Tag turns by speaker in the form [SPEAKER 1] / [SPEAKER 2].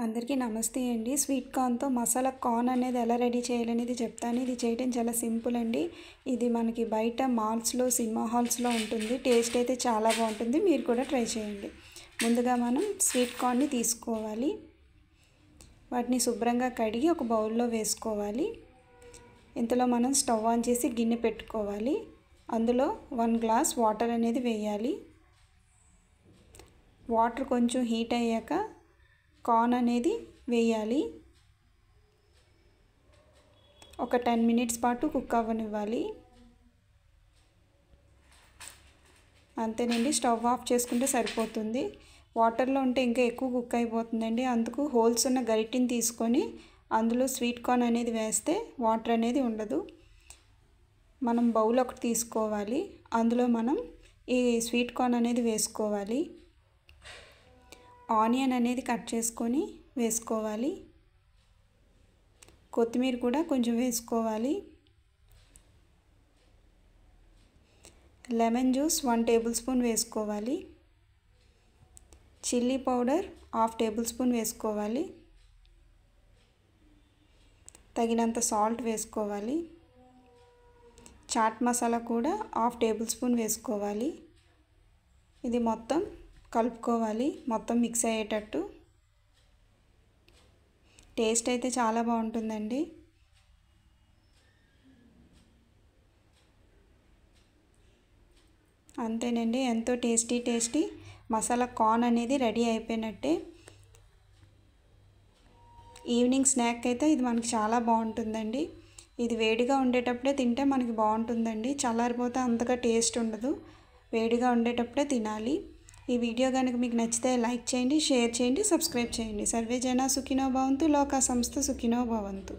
[SPEAKER 1] అందరికీ నమస్తే అండి. స్వీట్ కార్న్‌తో మసాలా కార్న్ అనేది ఎలా రెడీ చేయాలనేది చెప్తాను. ఇది చేయడం చాలా సింపుల్ అండి. ఇది మనకి బయట మాల్స్‌లో, సినిమా హాల్స్‌లో ఉంటుంది. టేస్ట్ అయితే చాలా బాగుంటుంది. మీరు కూడా ట్రై చేయండి. ముందుగా మనం స్వీట్ కార్న్‌ని తీసుకోవాలి. వాటిని శుభ్రంగా కడిగి ఒక బౌల్లో వేసుకోవాలి. ఇంతలో మనం స్టవ్ ఆన్ చేసి గిన్నె పెట్టుకోవాలి. అందులో 1 గ్లాస్ వాటర్ అనేది వేయాలి. వాటర్ కొంచెం హీట్ అయ్యాక కార్న్ అనేది వేయాలి. ఒక 10 మినిట్స్ పాటు కుక్ అవ్వనివ్వాలి. అంతేనండి, స్టవ్ ఆఫ్ చేసుకుంటే సరిపోతుంది. వాటర్లో ఉంటే ఇంకా ఎక్కువ కుక్ అయిపోతుందండి. అందుకు హోల్స్ ఉన్న గరిటెని తీసుకొని అందులో స్వీట్ కార్న్ అనేది వేస్తే వాటర్ అనేది ఉండదు. మనం బౌల్ ఒకటి తీసుకోవాలి. అందులో మనం ఈ స్వీట్ కార్న్ అనేది వేసుకోవాలి. ఆనియన్ అనేది కట్ చేసుకొని వేసుకోవాలి. కొత్తిమీర కూడా కొంచెం వేసుకోవాలి. లెమన్ జ్యూస్ 1 టేబుల్ స్పూన్ వేసుకోవాలి. చిల్లీ పౌడర్ 1/2 టేబుల్ స్పూన్ వేసుకోవాలి. తగినంత సాల్ట్ వేసుకోవాలి. చాట్ మసాలా కూడా 1/2 టేబుల్ స్పూన్ వేసుకోవాలి. ఇది మొత్తం కలుపుకోవాలి, మొత్తం మిక్స్ అయ్యేటట్టు. టేస్ట్ అయితే చాలా బాగుంటుందండి. అంతేనండి, ఎంతో టేస్టీ మసాలా కార్న్ అనేది రెడీ అయిపోయినట్టే. ఈవినింగ్ స్నాక్ అయితే ఇది మనకి చాలా బాగుంటుందండి. ఇది వేడిగా ఉండేటప్పుడే తింటే మనకి బాగుంటుందండి. చల్లారిపోతే అంతగా టేస్ట్ ఉండదు. వేడిగా ఉండేటప్పుడే తినాలి. ఈ వీడియో కనుక మీకు నచ్చితే లైక్ చేయండి, షేర్ చేయండి, సబ్స్క్రైబ్ చేయండి. సర్వే జన సుఖినో భవంతు, లోకా సంస్థ సుఖినో భవంతు.